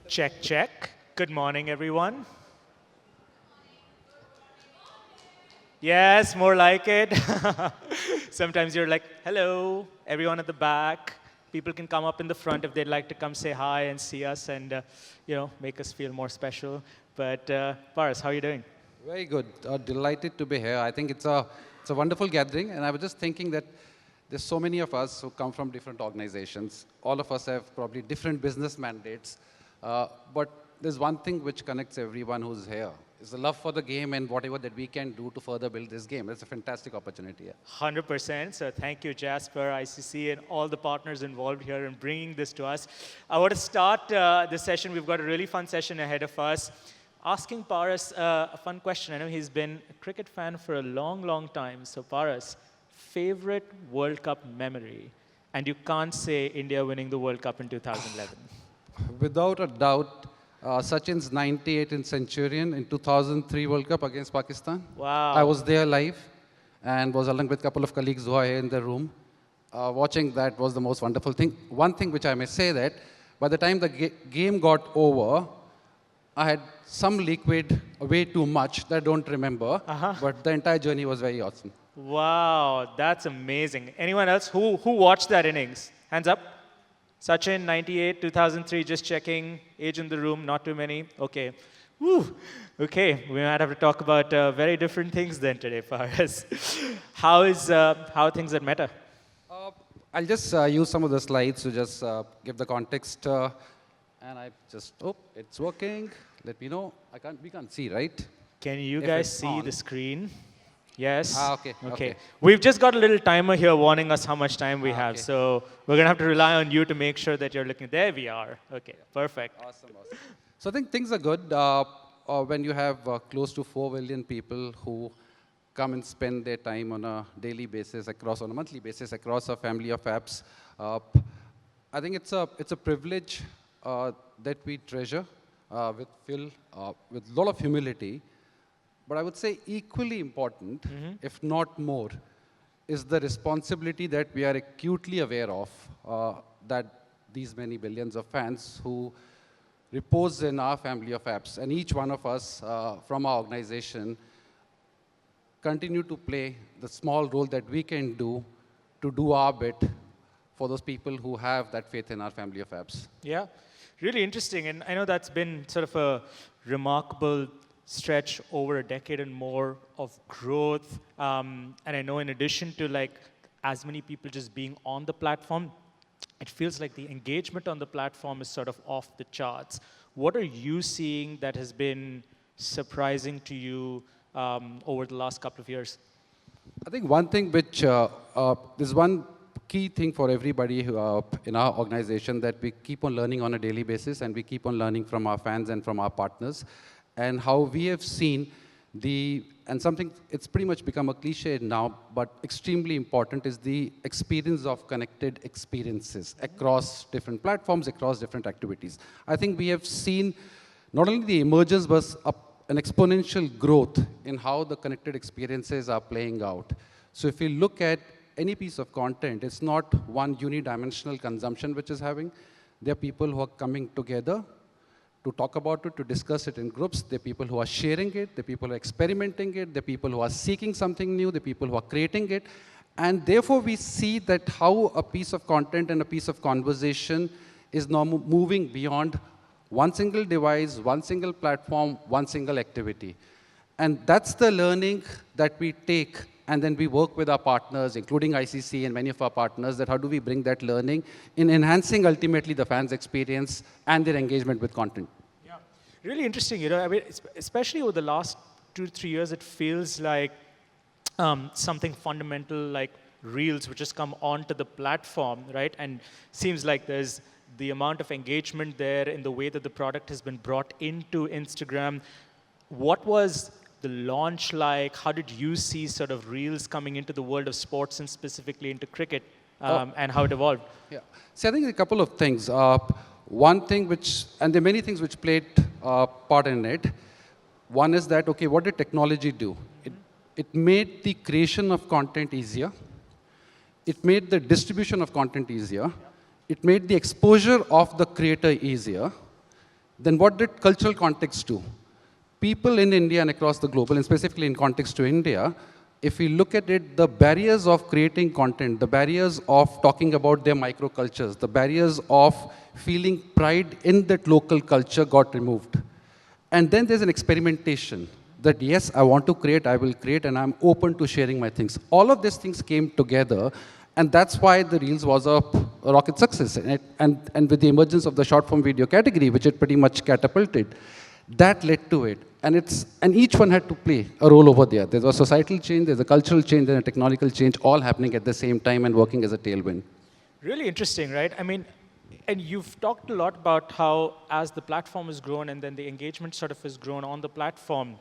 Check, check. Good morning, everyone. Yes, more like it. Sometimes you're like, hello, everyone at the back. People can come up in the front if they'd like to come say hi and see us and, make us feel more special. But, Paras, how are you doing? Very good. Delighted to be here. I think it's a wonderful gathering, and I was just thinking that there's so many of us who come from different organizations. All of us have probably different business mandates, but there's one thing which connects everyone who's here. Is the love for the game and whatever that we can do to further build this game. It's a fantastic opportunity. 100%. So thank you, Jasper, ICC, and all the partners involved here in bringing this to us. I want to start this session. We've got a really fun session ahead of us. Asking Paras a fun question. I know he's been a cricket fan for a long, long time. So Paras, favorite World Cup memory? And you can't say India winning the World Cup in 2011. Without a doubt, Sachin's 98 in Centurion in 2003 World Cup against Pakistan. Wow. I was there live and was along with a couple of colleagues who are here in the room. Watching that was the most wonderful thing. One thing which I may say that by the time the game got over, I had some liquid, way too much that I don't remember, but the entire journey was very awesome. Wow, that's amazing. Anyone else who watched that innings? Hands up. Sachin, 98, 2003, just checking. Age in the room, not too many. Okay. Woo. Okay, we might have to talk about very different things then today, Faraz. How are things at Meta? I'll just use some of the slides to just give the context. And it's working. Let me know. We can't see, right? Can you If guys it's see on. the screen? Yes? Okay. We've just got a little timer here warning us how much time we have. Okay. So we're going to have to rely on you to make sure that you're looking. There we are. Okay, perfect. Awesome. So I think things are good when you have close to 4 billion people who come and spend their time on a daily basis, on a monthly basis, across a family of apps. I think it's a privilege that we treasure with a lot of humility. But I would say equally important, if not more, is the responsibility that we are acutely aware of, that these many billions of fans who repose in our family of apps, and each one of us from our organization continue to play the small role that we can do to do our bit for those people who have that faith in our family of apps. Yeah, really interesting. And I know that's been sort of a remarkable stretch over a decade and more of growth. And I know in addition to as many people just being on the platform, it feels like the engagement on the platform is sort of off the charts. What are you seeing that has been surprising to you over the last couple of years? I think one thing which, there's one key thing for everybody who, in our organization that we keep on learning on a daily basis, and we keep on learning from our fans and from our partners. And how we have seen and something, it's pretty much become a cliche now, but extremely important is the experience of connected experiences across different platforms, across different activities. I think we have seen not only the emergence, but an exponential growth in how the connected experiences are playing out. So if you look at any piece of content, it's not one unidimensional consumption which is having. There are people who are coming together to talk about it, to discuss it in groups. There are people who are sharing it. There are people who are experimenting it. There are people who are seeking something new. There are people who are creating it. And therefore, we see that how a piece of content and a piece of conversation is now moving beyond one single device, one single platform, one single activity. And that's the learning that we take, and then we work with our partners, including ICC and many of our partners, that how do we bring that learning in enhancing ultimately the fans' experience and their engagement with content. Yeah, really interesting. I mean, especially over the last 2 to 3 years, it feels like something fundamental like Reels, which has come onto the platform, right? And seems like there's the amount of engagement there in the way that the product has been brought into Instagram. What was the launch like? How did you see sort of Reels coming into the world of sports and specifically into cricket and how it evolved? Yeah. See, I think a couple of things. One thing and there are many things which played part in it. One is that, okay, what did technology do? It made the creation of content easier. It made the distribution of content easier. It made the exposure of the creator easier. Then what did cultural context do? People in India and across the globe, and specifically in context to India, if we look at it, the barriers of creating content, the barriers of talking about their microcultures, the barriers of feeling pride in that local culture got removed. And then there's an experimentation that, yes, I want to create, I will create, and I'm open to sharing my things. All of these things came together, and that's why the Reels was a rocket success. And with the emergence of the short form video category, which it pretty much catapulted, that led to it. And each one had to play a role over there. There's a societal change, there's a cultural change, and a technological change, all happening at the same time and working as a tailwind. Really interesting, right? I mean, and you've talked a lot about how as the platform has grown and then the engagement sort of has grown on the platform,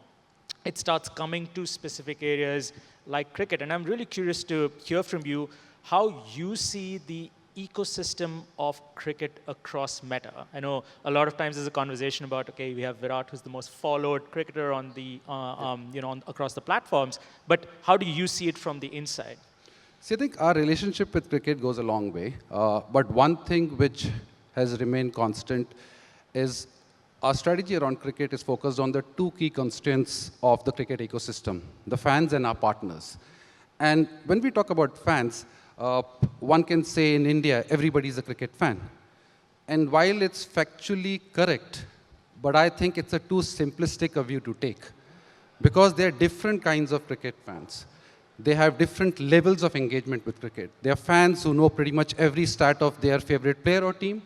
it starts coming to specific areas like cricket. And I'm really curious to hear from you how you see the ecosystem of cricket across Meta. I know a lot of times there's a conversation about, okay, we have Virat, who's the most followed cricketer on the, across the platforms, but how do you see it from the inside? See, I think our relationship with cricket goes a long way, but one thing which has remained constant is our strategy around cricket is focused on the two key constraints of the cricket ecosystem, the fans and our partners. And when we talk about fans, one can say in India, everybody is a cricket fan. And while it's factually correct, but I think it's a too simplistic a view to take. Because there are different kinds of cricket fans. They have different levels of engagement with cricket. There are fans who know pretty much every stat of their favorite player or team.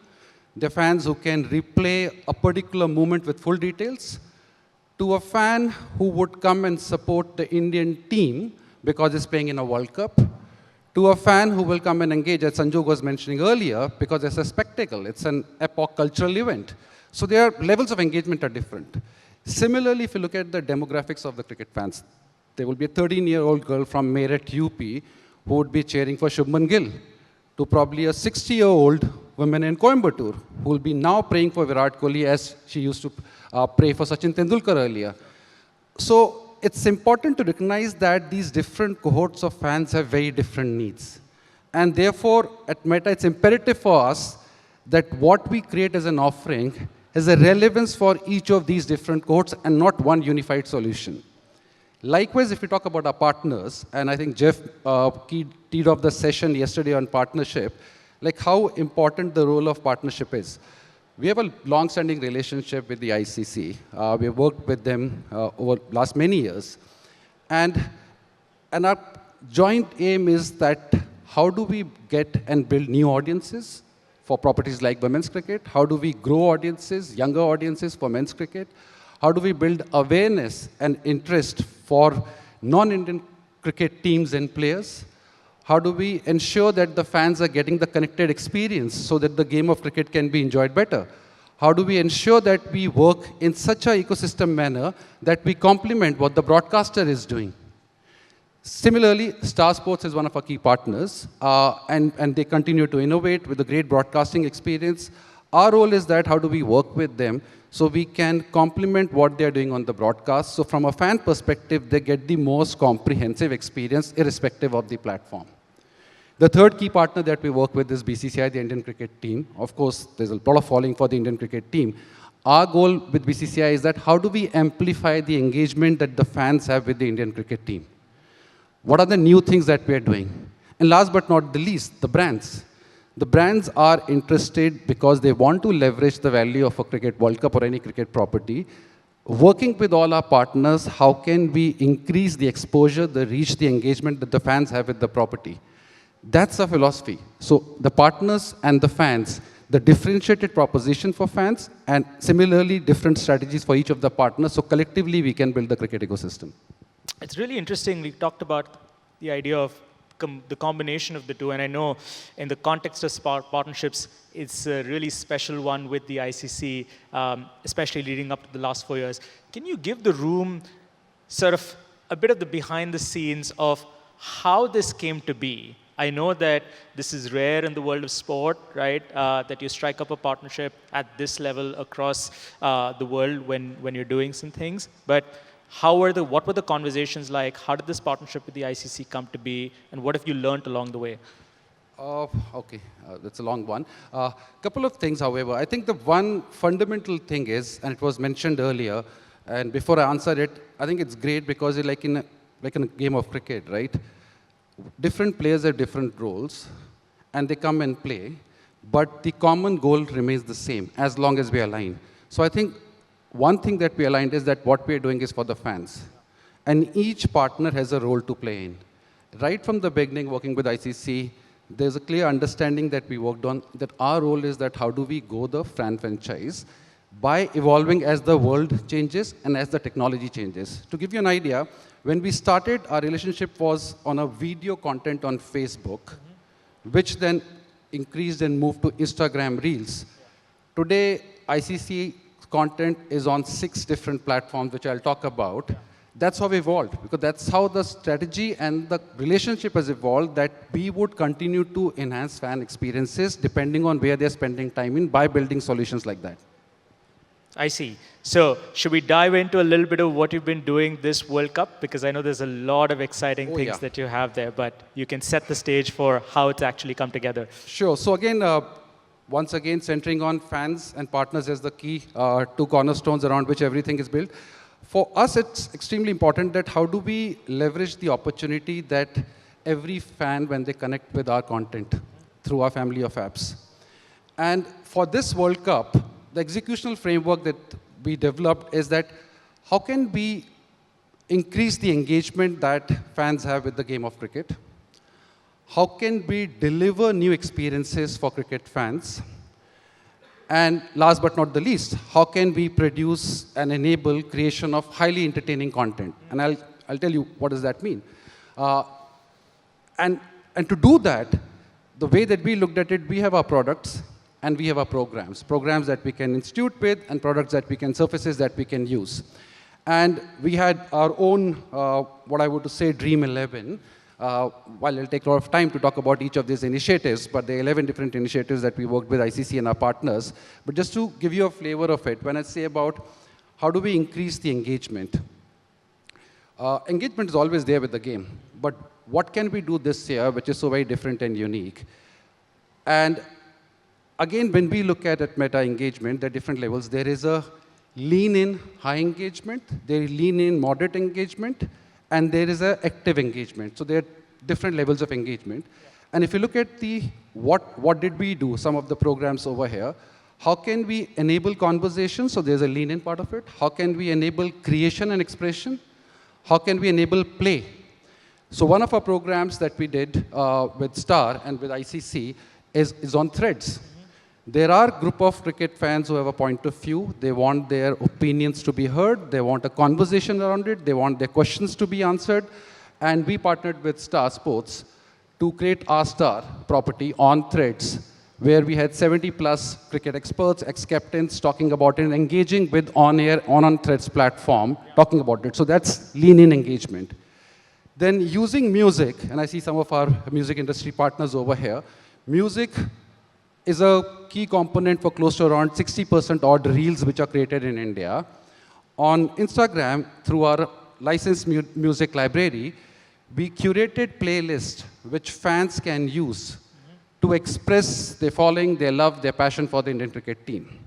There are fans who can replay a particular moment with full details. To a fan who would come and support the Indian team because it's playing in a World Cup. To a fan who will come and engage, as Sanjog was mentioning earlier, because it's a spectacle, it's an epoch cultural event. So their levels of engagement are different. Similarly, if you look at the demographics of the cricket fans, there will be a 13-year-old girl from Meerut, UP, who would be cheering for Shubman Gill, to probably a 60-year-old woman in Coimbatore, who will be now praying for Virat Kohli as she used to pray for Sachin Tendulkar earlier. So it's important to recognize that these different cohorts of fans have very different needs. And therefore, at Meta, it's imperative for us that what we create as an offering has a relevance for each of these different cohorts and not one unified solution. Likewise, if we talk about our partners, and I think Jeff teed off the session yesterday on partnership, like how important the role of partnership is. We have a long-standing relationship with the ICC. We have worked with them over the last many years. And our joint aim is that how do we get and build new audiences for properties like women's cricket? How do we grow audiences, younger audiences for men's cricket? How do we build awareness and interest for non-Indian cricket teams and players? How do we ensure that the fans are getting the connected experience so that the game of cricket can be enjoyed better? How do we ensure that we work in such an ecosystem manner that we complement what the broadcaster is doing? Similarly, Star Sports is one of our key partners, and they continue to innovate with a great broadcasting experience. Our role is that how do we work with them so we can complement what they're doing on the broadcast. So from a fan perspective, they get the most comprehensive experience irrespective of the platform. The third key partner that we work with is BCCI, the Indian cricket team. Of course, there's a lot of following for the Indian cricket team. Our goal with BCCI is that how do we amplify the engagement that the fans have with the Indian cricket team? What are the new things that we are doing? And last but not the least, the brands. The brands are interested because they want to leverage the value of a cricket World Cup or any cricket property. Working with all our partners, how can we increase the exposure, the reach, the engagement that the fans have with the property? That's a philosophy. So the partners and the fans, the differentiated proposition for fans, and similarly different strategies for each of the partners. So collectively, we can build the cricket ecosystem. It's really interesting. We talked about the idea of the combination of the two, and I know in the context of partnerships, it's a really special one with the ICC, especially leading up to the last 4 years. Can you give the room sort of a bit of the behind the scenes of how this came to be? I know that this is rare in the world of sport, right? That you strike up a partnership at this level across the world when you're doing some things. But what were the conversations like? How did this partnership with the ICC come to be? And what have you learned along the way? Okay, that's a long one. Couple of things, however. I think the one fundamental thing is, and it was mentioned earlier, and before I answer it, I think it's great because it's like in a game of cricket, right? Different players have different roles, and they come and play, but the common goal remains the same as long as we align. So I think one thing that we aligned is that what we are doing is for the fans, and each partner has a role to play in. Right from the beginning, working with ICC, there's a clear understanding that we worked on that our role is that how do we go the fan franchise by evolving as the world changes and as the technology changes. To give you an idea, when we started, our relationship was on a video content on Facebook, which then increased and moved to Instagram Reels. Today, ICC content is on 6 different platforms, which I'll talk about. That's how we evolved, because that's how the strategy and the relationship has evolved, that we would continue to enhance fan experiences depending on where they're spending time in by building solutions like that. I see. So should we dive into a little bit of what you've been doing this World Cup? Because I know there's a lot of exciting things that you have there, but you can set the stage for how it's actually come together. Sure. So again, once again, centering on fans and partners as the key 2 cornerstones around which everything is built. For us, it's extremely important that how do we leverage the opportunity that every fan, when they connect with our content through our family of apps. And for this World Cup, the executional framework that we developed is that how can we increase the engagement that fans have with the game of cricket? How can we deliver new experiences for cricket fans? And last but not the least, how can we produce and enable creation of highly entertaining content? And I'll tell you what does that mean. And to do that, the way that we looked at it, we have our products and we have our programs. Programs that we can institute with and products that we can, surfaces that we can use. And we had our own, what I would say, Dream 11. While it'll take a lot of time to talk about each of these initiatives, but there are 11 different initiatives that we worked with ICC and our partners. But just to give you a flavor of it, when I say about how do we increase the engagement, engagement is always there with the game. But what can we do this year, which is so very different and unique? And again, when we look at meta engagement, there are different levels. There is a lean in high engagement, there is lean in moderate engagement, and there is an active engagement. So there are different levels of engagement. And if you look at the what did we do, some of the programs over here, how can we enable conversation? So there's a lean in part of it. How can we enable creation and expression? How can we enable play? So one of our programs that we did with Star and with ICC is on threads. There are a group of cricket fans who have a point of view. They want their opinions to be heard. They want a conversation around it. They want their questions to be answered. And we partnered with Star Sports to create our Star property on threads, where we had 70 plus cricket experts, ex-captains talking about it and engaging with on-air, on threads platform, talking about it. So that's lean-in engagement. Then using music, and I see some of our music industry partners over here, music is a key component for close to around 60% odd reels which are created in India. On Instagram, through our licensed music library, we curated playlists which fans can use to express their following, their love, their passion for the Indian cricket team.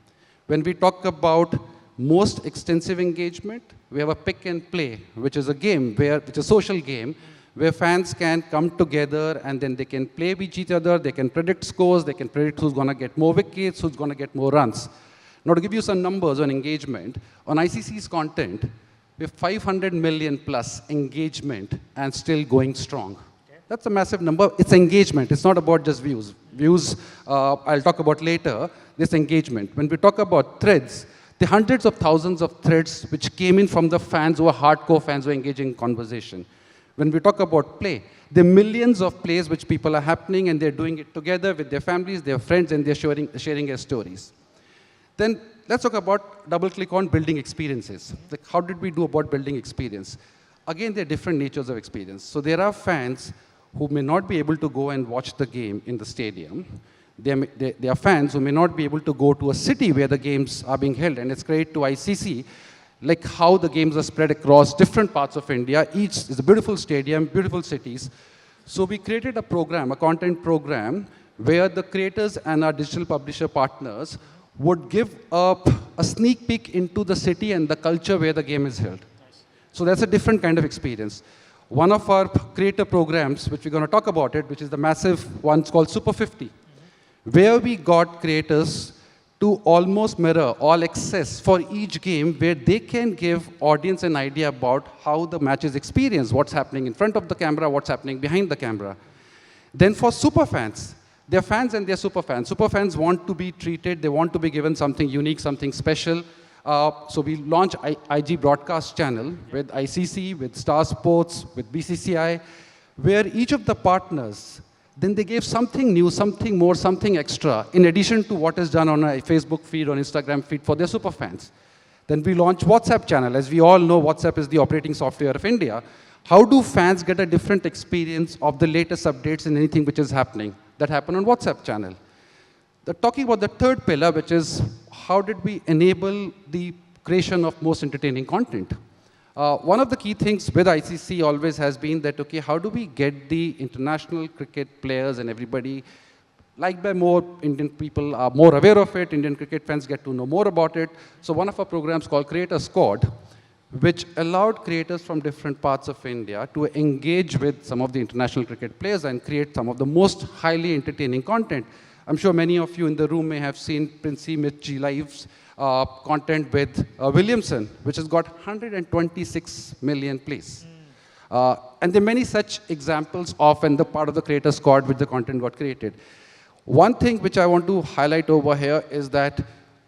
When we talk about most extensive engagement, we have a pick and play, which is a game, which is a social game, where fans can come together and then they can play with each other, they can predict scores, they can predict who's going to get more wickets, who's going to get more runs. Now to give you some numbers on engagement, on ICC's content, we have 500 million plus engagement and still going strong. Okay. That's a massive number. It's engagement. It's not about just views. Views, I'll talk about later, this engagement. When we talk about threads, the hundreds of thousands of threads which came in from the fans who are hardcore fans who are engaging in conversation. When we talk about play, there are millions of plays which people are happening and they're doing it together with their families, their friends, and they're sharing their stories. Then let's talk about, double click on building experiences. Like how did we do about building experience? Again, there are different natures of experience. So there are fans who may not be able to go and watch the game in the stadium. There are fans who may not be able to go to a city where the games are being held, and it's great to ICC, like how the games are spread across different parts of India. Each is a beautiful stadium, beautiful cities. So we created a program, a content program, where the creators and our digital publisher partners would give up a sneak peek into the city and the culture where the game is held. So that's a different kind of experience. One of our creator programs, which we're going to talk about it, which is the massive one called Super 50, where we got creators to almost mirror all access for each game, where they can give audience an idea about how the match is experienced, what's happening in front of the camera, what's happening behind the camera. Then for super fans, they're fans and they're super fans. Super fans want to be treated, they want to be given something unique, something special. So we launched IG broadcast channel with ICC, with Star Sports, with BCCI, where each of the partners, then they gave something new, something more, something extra, in addition to what is done on a Facebook feed or Instagram feed for their super fans. Then we launched WhatsApp channel. As we all know, WhatsApp is the operating software of India. How do fans get a different experience of the latest updates in anything which is happening? That happen on WhatsApp channel. Talking about the third pillar, which is how did we enable the creation of most entertaining content? One of the key things with ICC always has been that, okay, how do we get the international cricket players and everybody, liked by more Indian people, are more aware of it, Indian cricket fans get to know more about it. So one of our programs called Creator Squad, which allowed creators from different parts of India to engage with some of the international cricket players and create some of the most highly entertaining content. I'm sure many of you in the room may have seen Princey Mitchie Live's content with Williamson, which has got 126 million plays. And there are many such examples of and the part of the Creator Squad which the content got created. One thing which I want to highlight over here is that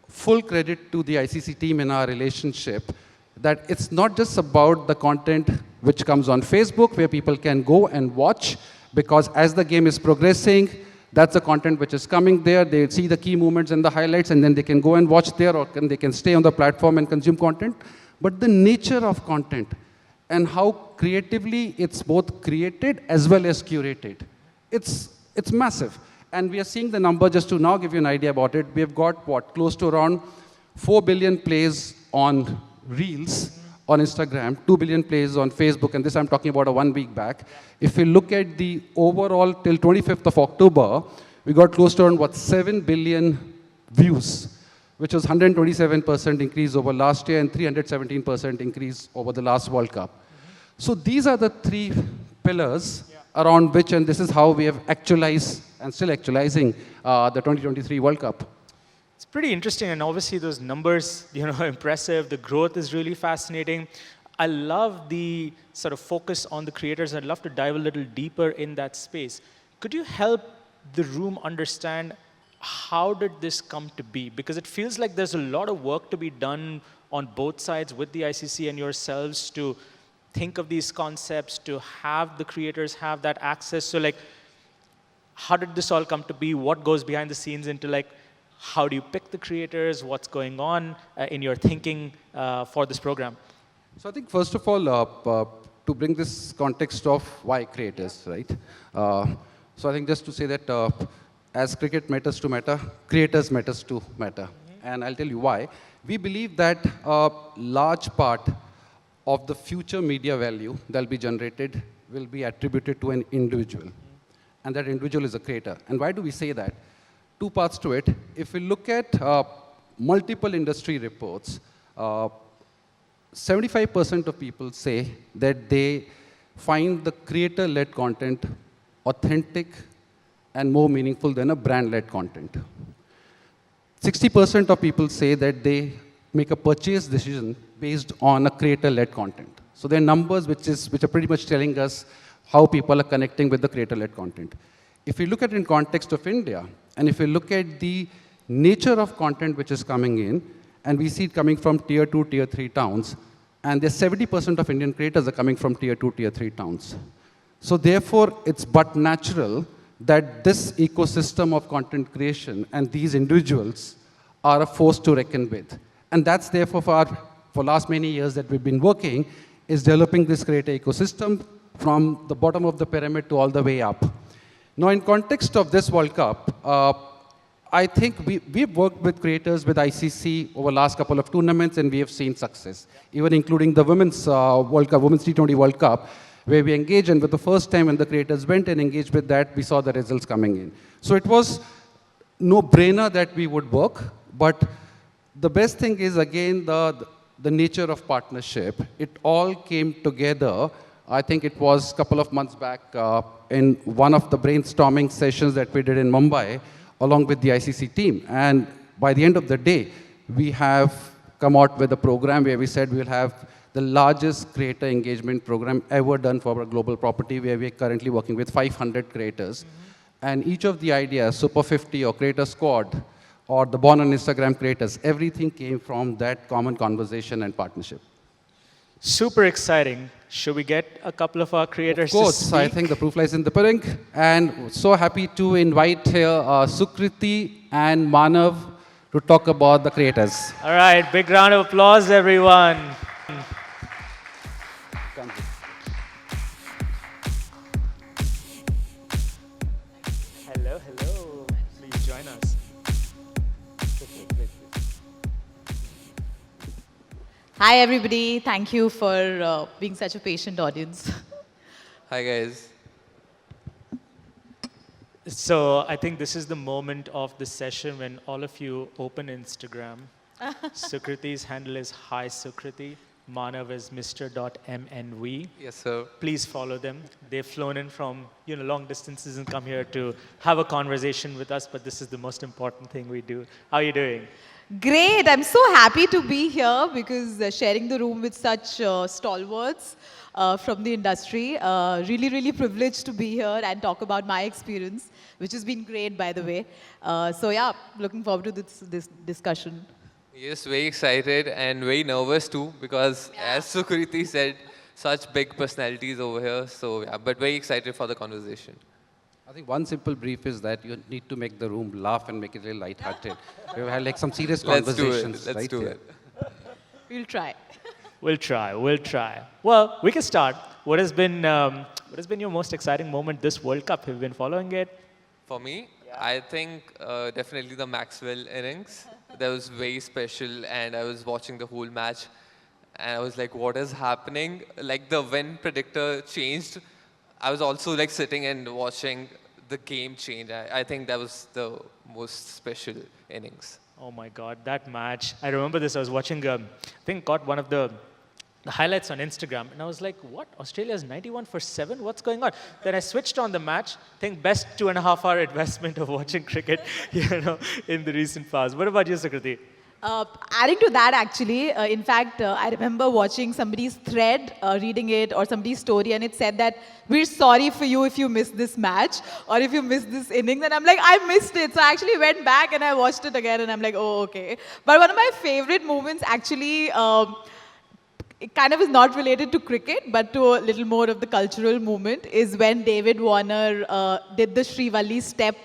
full credit to the ICC team in our relationship, that it's not just about the content which comes on Facebook where people can go and watch, because as the game is progressing, that's the content which is coming there. They see the key moments and the highlights, and then they can go and watch there, or they can stay on the platform and consume content. But the nature of content and how creatively it's both created as well as curated, it's massive. And we are seeing the number, just to now give you an idea about it. We have got, what, close to around 4 billion plays on Reels on Instagram, 2 billion plays on Facebook, and this I'm talking about a 1 week back. If we look at the overall till 25th of October, we got close to around, what, 7 billion views, which was 127% increase over last year and 317% increase over the last World Cup. So these are the three pillars around which, and this is how we have actualized and still actualizing the 2023 World Cup. It's pretty interesting, and obviously those numbers, impressive. The growth is really fascinating. I love the sort of focus on the creators. I'd love to dive a little deeper in that space. Could you help the room understand how did this come to be? Because it feels like there's a lot of work to be done on both sides with the ICC and yourselves to think of these concepts, to have the creators have that access. So like, how did this all come to be? What goes behind the scenes into like, how do you pick the creators? What's going on in your thinking for this program? So I think first of all, to bring this context of why creators, right? So I think just to say that as cricket matters to matter, creators matters to matter. And I'll tell you why. We believe that a large part of the future media value that will be generated will be attributed to an individual. And that individual is a creator. And why do we say that? Two parts to it. If we look at multiple industry reports, 75% of people say that they find the creator-led content authentic and more meaningful than a brand-led content. 60% of people say that they make a purchase decision based on a creator-led content. So there are numbers which are pretty much telling us how people are connecting with the creator-led content. If we look at it in context of India, and if we look at the nature of content which is coming in, and we see it coming from tier 2, tier 3 towns, and there's 70% of Indian creators are coming from tier 2, tier 3 towns. So therefore, it's but natural that this ecosystem of content creation and these individuals are a force to reckon with. And that's therefore for last many years that we've been working, is developing this creator ecosystem from the bottom of the pyramid to all the way up. Now, in context of this World Cup, I think we've worked with creators with ICC over the last couple of tournaments, and we have seen success, even including the Women's World Cup, Women's T20 World Cup, where we engage, and for the first time when the creators went and engaged with that, we saw the results coming in. So it was no-brainer that we would work, but the best thing is, again, the nature of partnership. It all came together. I think it was a couple of months back in one of the brainstorming sessions that we did in Mumbai, along with the ICC team. And by the end of the day, we have come out with a program where we said we'll have the largest creator engagement program ever done for a global property, where we're currently working with 500 creators. And each of the ideas, Super 50 or Creator Squad, or the Born on Instagram creators, everything came from that common conversation and partnership. Super exciting. Should we get a couple of our creators Of course, to speak? I think the proof lies in the pudding. And so happy to invite here Sukriti and Manav to talk about the creators. All right, big round of applause, everyone. Hello, hello. Please join us. Hi, everybody. Thank you for being such a patient audience. Hi guys. So I think this is the moment of the session when all of you open Instagram. Sukriti's handle is Hi Sukriti. Manav is Mr.MNV. Yes, sir. Please follow them. They've flown in from long distances and come here to have a conversation with us, but this is the most important thing we do. How are you doing? Great. I'm so happy to be here because sharing the room with such stalwarts from the industry. Really, really privileged to be here and talk about my experience, which has been great, by the way. So yeah, looking forward to this discussion. Yes, very excited and very nervous too because as Sukriti said, such big personalities over here. So yeah, but very excited for the conversation. I think one simple brief is that you need to make the room laugh and make it really lighthearted. We've had like some serious conversations. Let's do here. it. We'll try. We'll try. We'll try. Well, we can start. What has been your most exciting moment this World Cup? Have you been following it? For me, I think definitely the Maxwell innings. That was very special and I was watching the whole match and I was like, what is happening? Like the win predictor changed. I was also like sitting and watching the game change. I think that was the most special innings. Oh my God, that match. I remember this. I was watching, I think, got one of the highlights on Instagram. And I was like, what? Australia's 91 for 7? What's going on? Then I switched on the match. I think best 2.5-hour investment of watching cricket, in the recent past. What about you, Sukriti? Adding to that, actually, in fact, I remember watching somebody's thread, reading it, or somebody's story, and it said that we're sorry for you if you missed this match or if you missed this innings. And I'm like, I missed it. So I actually went back and I watched it again, and I'm like, oh, okay. But one of my favorite moments, actually, it kind of is not related to cricket, but to a little more of the cultural movement, is when David Warner did the Srivalli step.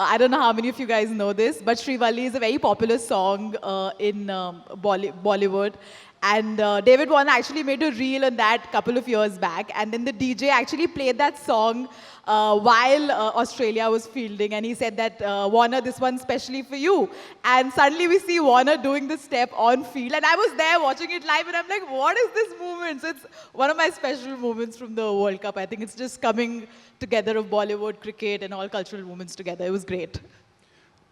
I don't know how many of you guys know this, but Srivalli is a very popular song in Bollywood. And David Warner actually made a reel on that a couple of years back. And then the DJ actually played that song while Australia was fielding. And he said that, Warner, this one's specially for you. And suddenly we see Warner doing the step on field. And I was there watching it live. And I'm like, what is this movement? So it's one of my special moments from the World Cup. I think it's just coming together of Bollywood, cricket, and all cultural movements together. It was great.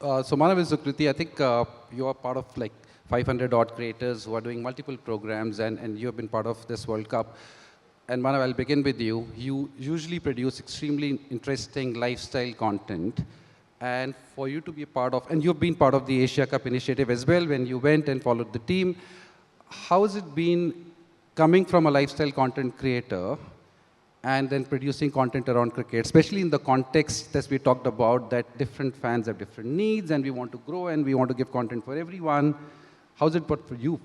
So Manav and Sukriti, I think you are part of like 500 odd creators who are doing multiple programs, and you have been part of this World Cup. And Manav, I'll begin with you. You usually produce extremely interesting lifestyle content. And for you to be a part of, and you've been part of the Asia Cup initiative as well when you went and followed the team. How has it been coming from a lifestyle content creator and then producing content around cricket, especially in the context that we talked about, that different fans have different needs and we want to grow and we want to give content for everyone? How's it worked for you?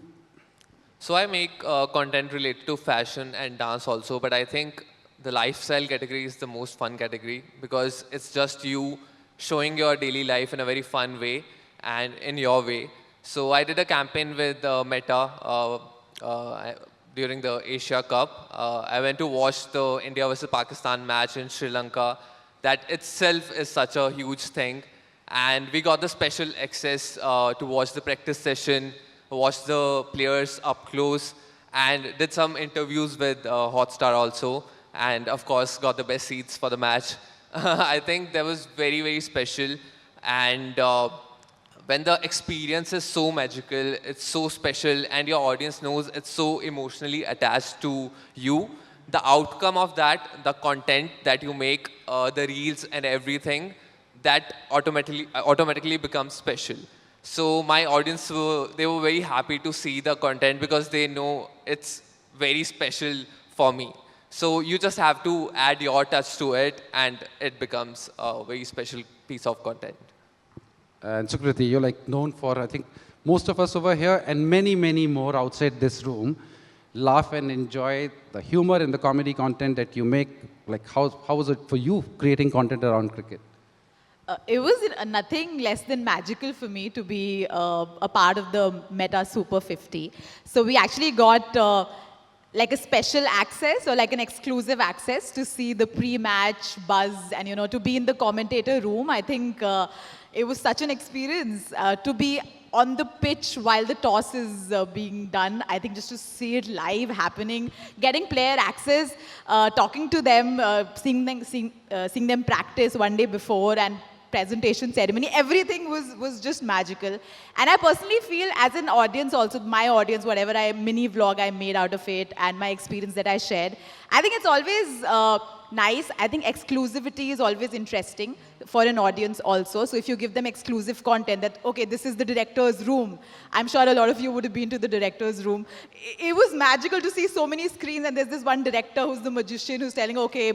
So I make content related to fashion and dance also, but I think the lifestyle category is the most fun category because it's just you showing your daily life in a very fun way and in your way. So I did a campaign with Meta during the Asia Cup. I went to watch the India versus Pakistan match in Sri Lanka. That itself is such a huge thing. And we got the special access to watch the practice session, watch the players up close, and did some interviews with Hotstar also. and of course got the best seats for the match. I think that was very, very special. And when the experience is so magical, it's so special, and your audience knows it's so emotionally attached to you, the outcome of that, the content that you make, the reels and everything, that automatically becomes special. So my audience they were very happy to see the content because they know it's very special for me. So you just have to add your touch to it, and it becomes a very special piece of content. And Sukriti, you're like known for, I think, most of us over here and many, many more outside this room laugh and enjoy the humor and the comedy content that you make. Like, how was it for you creating content around cricket? It was nothing less than magical for me to be a part of the Meta Super 50. So we actually got like a special access or like an exclusive access to see the pre-match buzz and, you know, to be in the commentator room. I think it was such an experience to be on the pitch while the toss is being done. I think just to see it live happening, getting player access, talking to them, seeing them practice one day before, and presentation ceremony, everything was just magical. And I personally feel as an audience also, my audience, whatever mini vlog I made out of it and my experience that I shared, I think it's always nice. I think exclusivity is always interesting for an audience also. So if you give them exclusive content that, okay, this is the director's room. I'm sure a lot of you would have been to the director's room. It was magical to see so many screens, and there's this one director who's the magician who's telling, okay,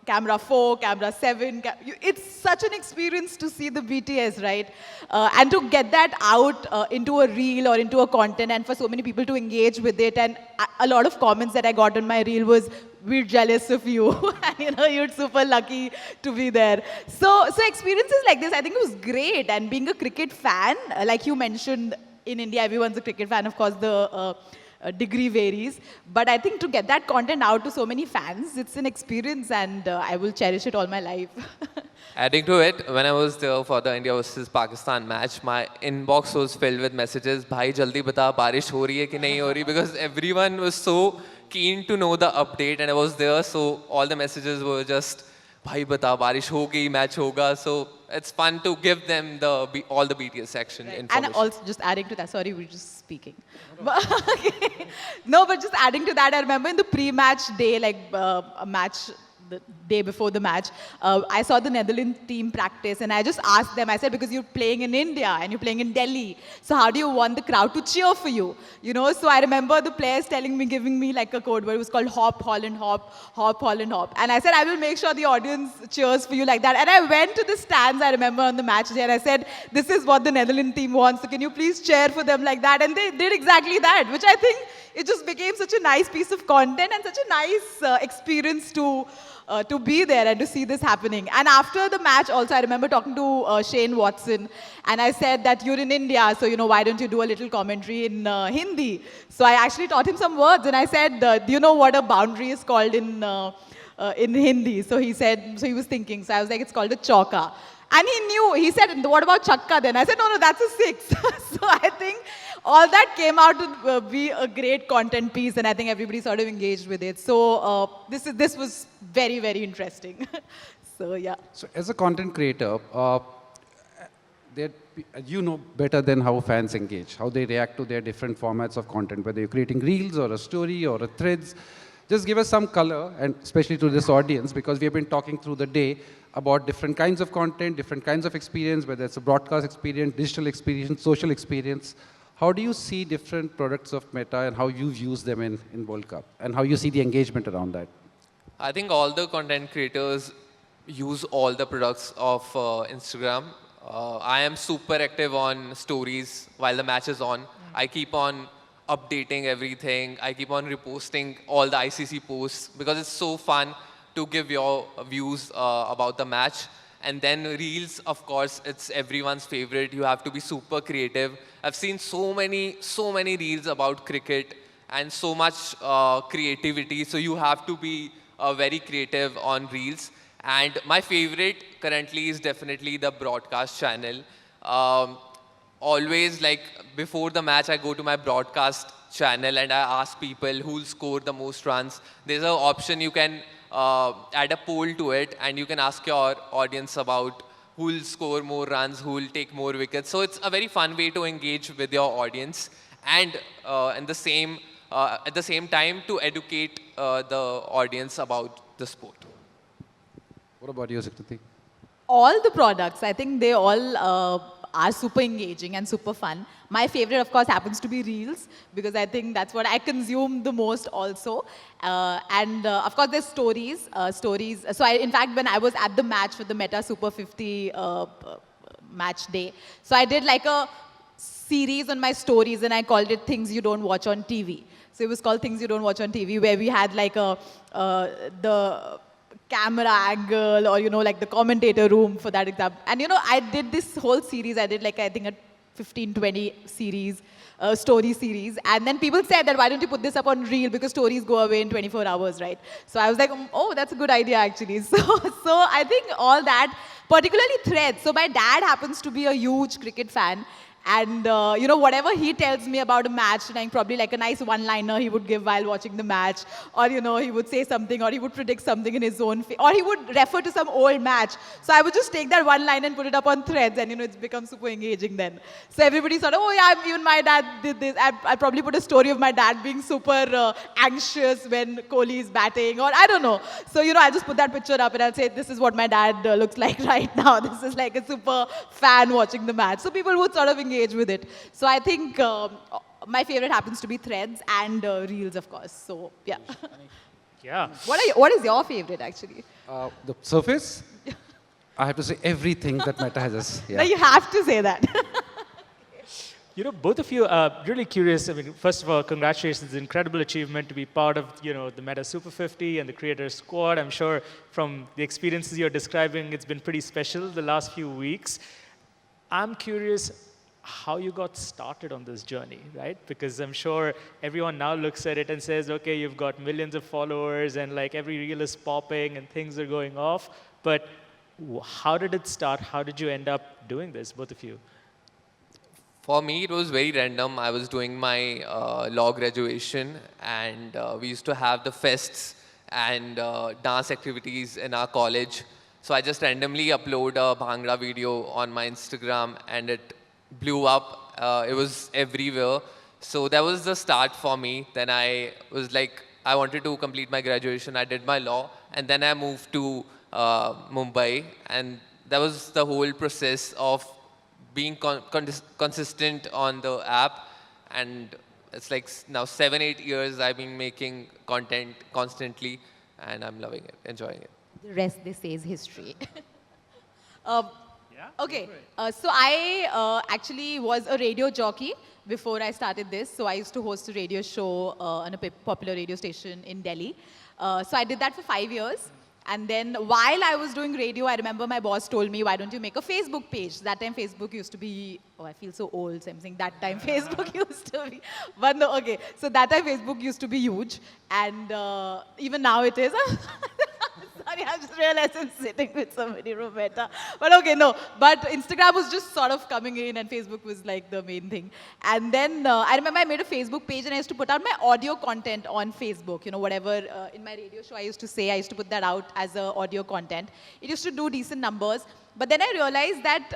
camera 4, camera 7. It's such an experience to see the BTS, right? And to get that out into a reel or into a content, and for so many people to engage with it. And a lot of comments that I got on my reel was, we're jealous of you. And you know, you're super lucky to be there. So experiences like this, I think it was great. And being a cricket fan, like you mentioned, in India, everyone's a cricket fan. Of course, the degree varies, but I think to get that content out to so many fans, it's an experience, and I will cherish it all my life. Adding to it, when I was there for the India versus Pakistan match, my inbox was filled with messages, "Bhai, jaldi bata, barish ho rahi hai ki nahi ho rahi?" Because everyone was so keen to know the update, and I was there, so all the messages were just, "Bhai, bata, barish ho gayi, match hoga." So it's fun to give them all the BTS section information. And also, just adding to that, sorry, we're just speaking. No, but just adding to that, I remember in the pre-match day, like a match, the day before the match, I saw the Netherlands team practice, and I just asked them, I said, because you're playing in India and you're playing in Delhi, so how do you want the crowd to cheer for you? You know, so I remember the players telling me, giving me like a code word. It was called Hop, Holland, Hop, Hop, Holland, Hop. And I said, I will make sure the audience cheers for you like that. And I went to the stands, I remember, on the match day, and I said, this is what the Netherlands team wants, so can you please cheer for them like that? And they did exactly that, which I think it just became such a nice piece of content and such a nice experience to be there and to see this happening. And after the match also, I remember talking to Shane Watson, and I said that you're in India, so, you know, why don't you do a little commentary in Hindi? So I actually taught him some words, and I said, do you know what a boundary is called in Hindi? So he said, so he was thinking, so I was like, it's called a chauka. And he knew, he said, what about chakka then? I said, no, that's a 6. So I think all that came out to be a great content piece, and I think everybody sort of engaged with it. So this was very, very interesting. So yeah. So as a content creator, you know better than how fans engage, how they react to their different formats of content, whether you're creating reels or a story or a threads. Just give us some color, and especially to this audience, because we have been talking through the day about different kinds of content, different kinds of experience, whether it's a broadcast experience, digital experience, social experience. How do you see different products of Meta and how you've used them in World Cup, and how you see the engagement around that? I think all the content creators use all the products of Instagram. I am super active on stories while the match is on. I keep on updating everything. I keep on reposting all the ICC posts because it's so fun to give your views about the match. And then reels, of course, it's everyone's favorite. You have to be super creative. I've seen so many reels about cricket and so much creativity. So you have to be very creative on reels. And my favorite currently is definitely the broadcast channel. Always, like, before the match, I go to my broadcast channel and I ask people who'll score the most runs. There's an option you can add a poll to it, and you can ask your audience about who will score more runs, who will take more wickets. So it's a very fun way to engage with your audience, and at the same time to educate the audience about the sport. What about you, Sukriti? All the products, I think they all are super engaging and super fun. My favorite, of course, happens to be Reels, because I think that's what I consume the most also. Of course, there's stories. So in fact, when I was at the match for the Meta Super 50 match day, so I did like a series on my stories, and I called it Things You Don't Watch on TV. So it was called Things You Don't Watch on TV, where we had like the camera angle, or like the commentator room for that example. And I did this whole series. I did like, I think, a 15-20 series, story series. And then people said that, why don't you put this up on Reel, because stories go away in 24 hours, right? So I was like, oh, that's a good idea actually. So I think all that, particularly threads. So my dad happens to be a huge cricket fan. And, whatever he tells me about a match, like probably like a nice one-liner he would give while watching the match, or, he would say something, or he would predict something in his own or he would refer to some old match. So I would just take that one line and put it up on threads, and, it's become super engaging then. So everybody sort of, oh yeah, even my dad did this. I'd probably put a story of my dad being super anxious when Kohli is batting, or I don't know. So, I just put that picture up and I'll say, this is what my dad looks like right now. This is like a super fan watching the match. So people would sort of engage with it. So I think my favorite happens to be threads and Reels, of course. So yeah. Yeah. What is your favorite actually? The surface? I have to say everything that Meta has. No, you have to say that. Both of you are really curious. I mean, first of all, congratulations. Incredible achievement to be part of, the Meta Super 50 and the creator squad. I'm sure from the experiences you're describing, it's been pretty special the last few weeks. I'm curious how you got started on this journey, right? Because I'm sure everyone now looks at it and says, okay, you've got millions of followers and like every reel is popping and things are going off. But how did it start? How did you end up doing this, both of you? For me, it was very random. I was doing my law graduation, and we used to have the fests and dance activities in our college. So I just randomly upload a Bhangra video on my Instagram, and it blew up. It was everywhere. So that was the start for me. Then I was like, I wanted to complete my graduation. I did my law, and then I moved to Mumbai, and that was the whole process of being consistent on the app. And it's like now 7-8 years I've been making content constantly, and I'm loving it, enjoying it. The rest, they say, is history. Yeah? Okay, so I actually was a radio jockey before I started this. So I used to host a radio show on a popular radio station in Delhi. So I did that for 5 years. And then while I was doing radio, I remember my boss told me, why don't you make a Facebook page? That time Facebook used to be, oh, I feel so old, so I'm saying that time Facebook used to be. But no, okay, so that time Facebook used to be huge. And even now it is. Sorry, I just realized I'm sitting with somebody from Meta. But okay, no. But Instagram was just sort of coming in, and Facebook was like the main thing. And then I remember I made a Facebook page, and I used to put out my audio content on Facebook. Whatever in my radio show I used to say, I used to put that out as audio content. It used to do decent numbers. But then I realized that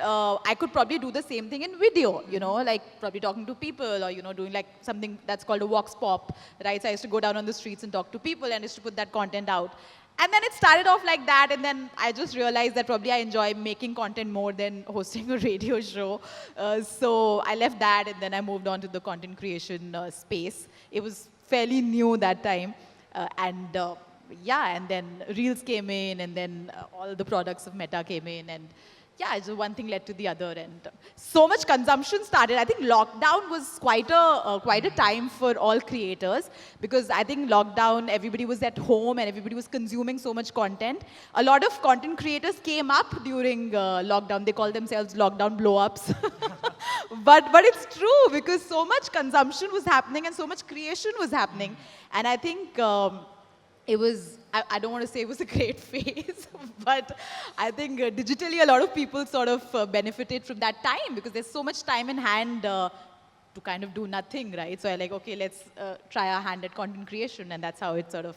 I could probably do the same thing in video, like probably talking to people, or, doing like something that's called a vox pop, right? So I used to go down on the streets and talk to people, and I used to put that content out. And then it started off like that, and then I just realized that probably I enjoy making content more than hosting a radio show. So I left that, and then I moved on to the content creation space. It was fairly new that time. Yeah, and then Reels came in, and then all the products of Meta came in, and yeah, just one thing led to the other, and so much consumption started. I think lockdown was quite a time for all creators, because I think lockdown, everybody was at home and everybody was consuming so much content. A lot of content creators came up during lockdown. They call themselves lockdown blow-ups. but it's true, because so much consumption was happening and so much creation was happening. And I think it was, I don't want to say it was a great phase, but I think digitally a lot of people sort of benefited from that time, because there's so much time in hand to kind of do nothing, right? So I like, okay, let's try our hand at content creation, and that's how it sort of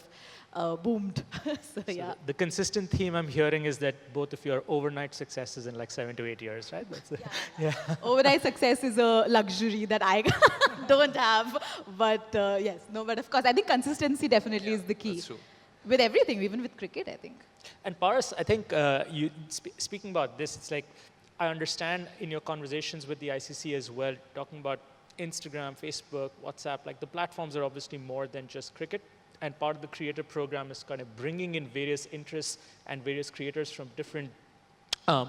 boomed. So yeah. The consistent theme I'm hearing is that both of you are overnight successes in like 7 to 8 years, right? Yeah. Overnight success is a luxury that I don't have, but yes, no, but of course, I think consistency definitely is the key. That's true. With everything, even with cricket, I think. And Paras, I think you speaking about this, it's like I understand in your conversations with the ICC as well, talking about Instagram, Facebook, WhatsApp, like the platforms are obviously more than just cricket. And part of the creator program is kind of bringing in various interests and various creators from different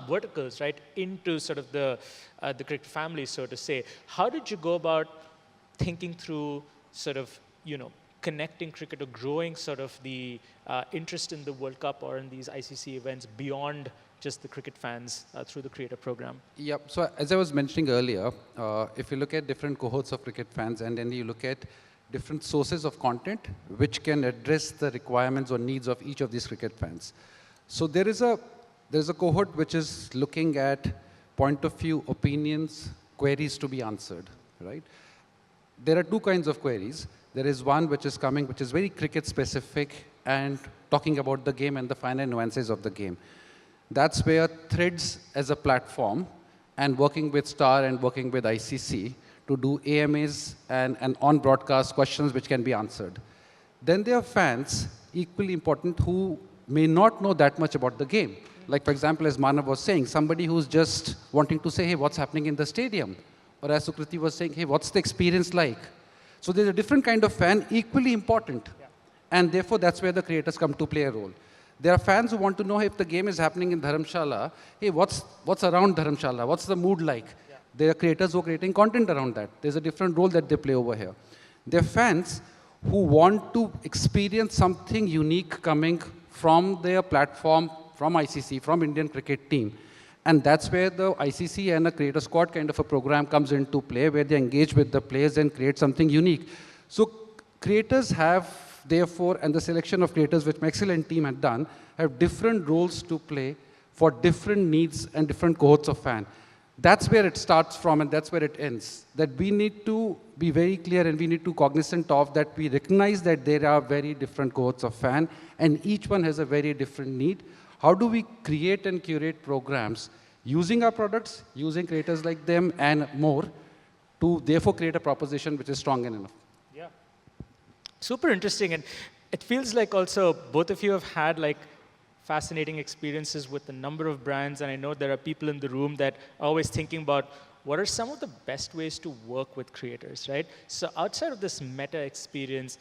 verticals, right, into sort of the cricket family, so to say. How did you go about thinking through sort of, connecting cricket or growing sort of the interest in the World Cup or in these ICC events beyond just the cricket fans through the creator program? Yep. So as I was mentioning earlier, if you look at different cohorts of cricket fans and then you look at different sources of content which can address the requirements or needs of each of these cricket fans. So there's a cohort which is looking at point of view, opinions, queries to be answered, right? There are two kinds of queries. There is one which is coming, which is very cricket specific and talking about the game and the finer nuances of the game. That's where Threads as a platform and working with Star and working with ICC to do AMAs and on-broadcast questions which can be answered. Then there are fans, equally important, who may not know that much about the game. Like, for example, as Manav was saying, somebody who's just wanting to say, hey, what's happening in the stadium? Or as Sukriti was saying, hey, what's the experience like? So there's a different kind of fan, equally important. Yeah. And therefore, that's where the creators come to play a role. There are fans who want to know if the game is happening in Dharamshala, hey, what's around Dharamshala? What's the mood like? Yeah. There are creators who are creating content around that. There's a different role that they play over here. There are fans who want to experience something unique coming from their platform, from ICC, from Indian cricket team. And that's where the ICC and a creator squad kind of a program comes into play, where they engage with the players and create something unique. So creators have, therefore, and the selection of creators which my excellent team had done, have different roles to play for different needs and different cohorts of fan. That's where it starts from and that's where it ends. That we need to be very clear and we need to cognizant of that we recognize that there are very different cohorts of fan and each one has a very different need. How do we create and curate programs using our products, using creators like them and more to therefore create a proposition which is strong enough? Yeah. Super interesting. And it feels like also both of you have had like fascinating experiences with a number of brands, and I know there are people in the room that are always thinking about what are some of the best ways to work with creators, right? So outside of this meta experience,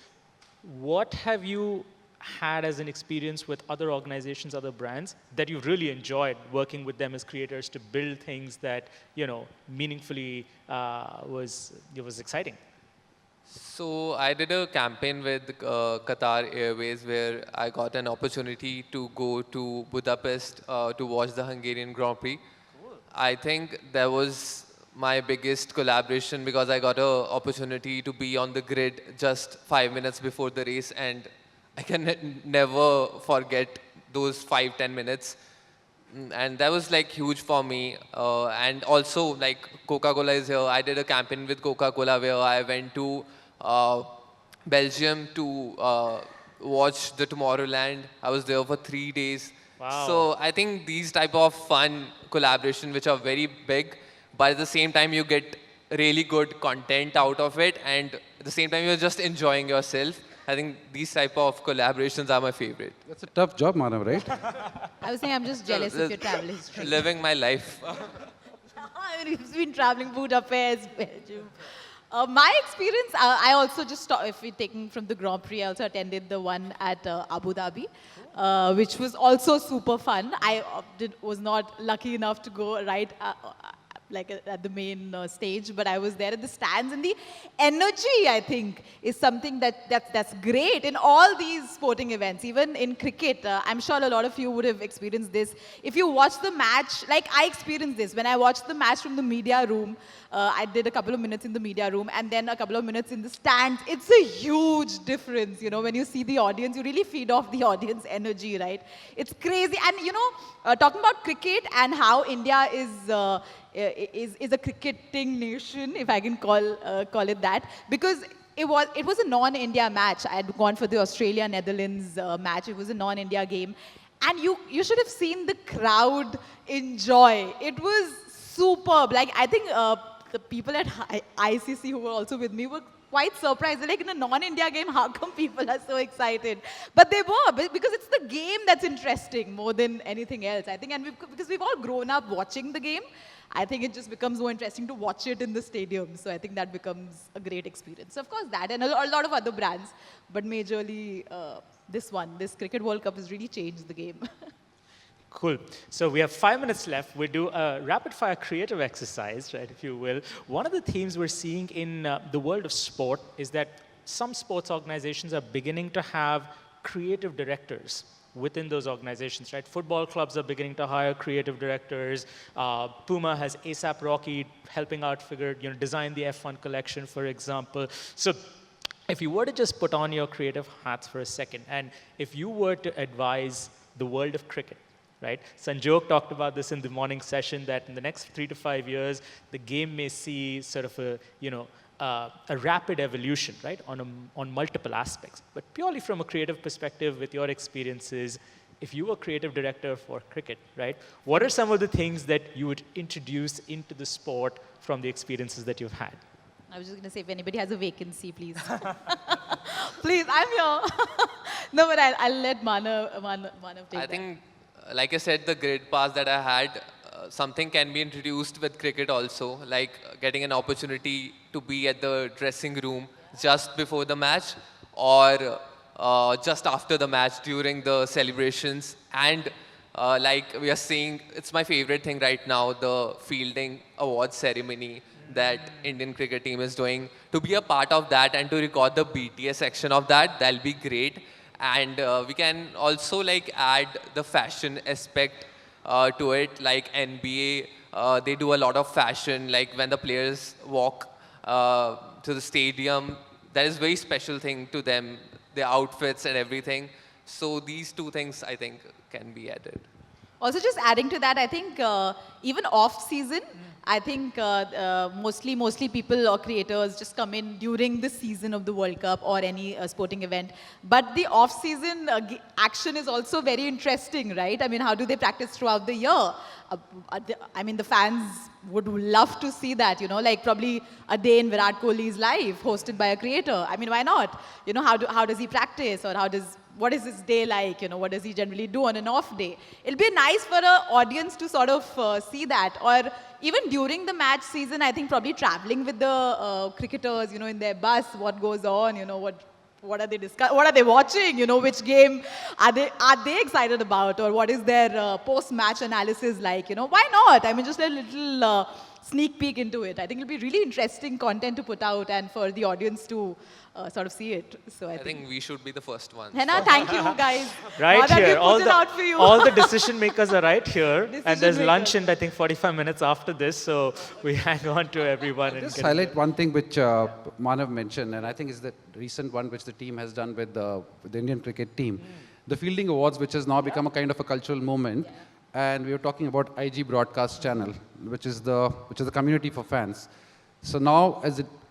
what have you had as an experience with other organizations, other brands that you've really enjoyed working with them as creators to build things that, meaningfully was exciting? So I did a campaign with Qatar Airways where I got an opportunity to go to Budapest to watch the Hungarian Grand Prix. Cool. I think that was my biggest collaboration because I got an opportunity to be on the grid just 5 minutes before the race, and I can never forget those 5-10 minutes. And that was like huge for me. And also like Coca-Cola is here. I did a campaign with Coca-Cola where I went to Belgium to watch the Tomorrowland. I was there for 3 days. Wow. So I think these type of fun collaboration which are very big, but at the same time you get really good content out of it, and at the same time you're just enjoying yourself. I think these type of collaborations are my favorite. That's a tough job, Manav, right? I was saying I'm just jealous of your travel history. Living my life. I mean, he's been traveling Budapest, Belgium. My experience, I also just, if we're taking from the Grand Prix, I also attended the one at Abu Dhabi, which was also super fun. I was not lucky enough to go right at the main stage, but I was there at the stands, and the energy, I think, is something that's great in all these sporting events. Even in cricket, I'm sure a lot of you would have experienced this. If you watch the match, like I experienced this when I watched the match from the media room. I did a couple of minutes in the media room and then a couple of minutes in the stands. It's a huge difference, when you see the audience, you really feed off the audience energy, right? It's crazy. And, talking about cricket and how India is is a cricketing nation, if I can call it that, because it was a non-India match. I had gone for the Australia-Netherlands match. It was a non-India game. And you should have seen the crowd enjoy. It was superb. Like, I think the people at ICC who were also with me were quite surprised. They're like, in a non-India game, how come people are so excited? But they were, because it's the game that's interesting more than anything else, I think. And because we've all grown up watching the game, I think it just becomes more interesting to watch it in the stadium. So I think that becomes a great experience. So of course that, and a lot of other brands, but majorly this Cricket World Cup has really changed the game. Cool. So we have 5 minutes left. We do a rapid-fire creative exercise, right, if you will. One of the themes we're seeing in the world of sport is that some sports organizations are beginning to have creative directors within those organizations, right? Football clubs are beginning to hire creative directors. Puma has ASAP Rocky helping out design the F1 collection, for example. So if you were to just put on your creative hats for a second, and if you were to advise the world of cricket, right? Sanjog talked about this in the morning session, that in the next 3 to 5 years, the game may see sort of a rapid evolution, right, on multiple aspects. But purely from a creative perspective, with your experiences, if you were creative director for cricket, right, what are some of the things that you would introduce into the sport from the experiences that you've had? I was just going to say, if anybody has a vacancy, please. Please, I'm here. No, but I'll let Manav take I that. think, like I said, the grid pass that I had, something can be introduced with cricket also, like getting an opportunity to be at the dressing room just before the match, or just after the match during the celebrations. And like we are seeing, it's my favorite thing right now, the fielding award ceremony that Indian cricket team is doing. To be a part of that and to record the BTS section of that, that'll be great. And we can also like add the fashion aspect to it, like NBA, they do a lot of fashion, like when the players walk to the stadium, that is very special thing to them, their outfits and everything. So these two things, I think, can be added. Also, just adding to that, I think even off-season, I think mostly people or creators just come in during the season of the World Cup or any sporting event. But the off-season action is also very interesting, right? I mean, how do they practice throughout the year? I mean, the fans would love to see that, like probably a day in Virat Kohli's life hosted by a creator. I mean, why not? How does he practice, or what is his day like? What does he generally do on an off day? It'll be nice for an audience to sort of see that. Or even during the match season, I think probably traveling with the cricketers, in their bus, what goes on, what are they what are they watching, which game are they excited about, or what is their post-match analysis like, why not? I mean, just a little sneak peek into it. I think it'll be really interesting content to put out and for the audience to sort of see it. So I think we should be the first ones. Henna, thank you guys. Right now that here, we put it out for you. all the decision makers are right here, and there's Decision lunch makers. in I think 45 minutes after this, so we hang on to everyone. And Just get highlight one thing which Manav mentioned, and I think is the recent one which the team has done with the Indian cricket team. The Fielding Awards, which has now become a kind of a cultural movement. And we were talking about IG Broadcast Channel, which is the community for fans. So now,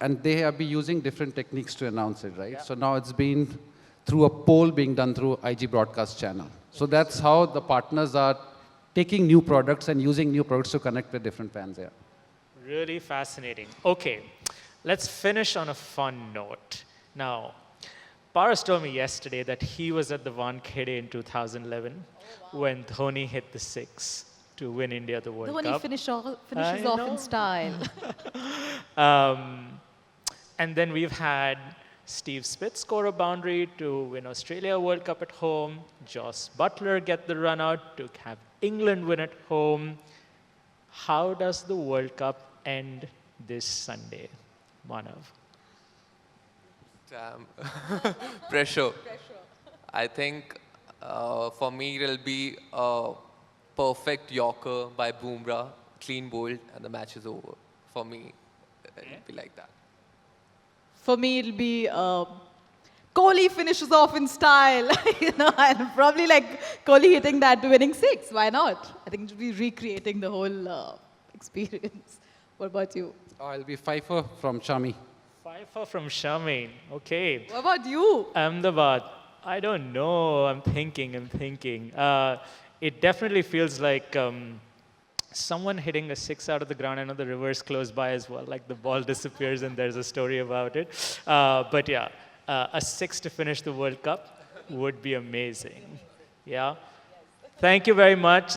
and they have been using different techniques to announce it, right? Yeah. So now it's been through a poll being done through IG Broadcast Channel. So that's how the partners are taking new products and using new products to connect with different fans. Yeah. Really fascinating. Okay, let's finish on a fun note. Now, Paras told me yesterday that he was at the Wankhede in 2011 when Dhoni hit the six to win India the World Dhoni Cup. finishes I off know. in style. And then we've had Steve Smith score a boundary to win Australia World Cup at home. Joss Butler get the run out to have England win at home. How does the World Cup end this Sunday, Manav? Damn. Pressure. I think for me it'll be a perfect Yorker by Bumrah, clean bowled, and the match is over. For me, it'll be like that. For me, it'll be Kohli finishes off in style, and probably like Kohli hitting that winning six. Why not? I think it'll be recreating the whole experience. What about you? I'll be Pfeiffer from Shami. Pfeiffer from Charmaine. Okay. What about you? Ahmedabad. I don't know. I'm thinking. It definitely feels like someone hitting a six out of the ground. I know the reverse close by as well. Like the ball disappears and there's a story about it. But yeah, a six to finish the World Cup would be amazing. Yeah. Thank you very much.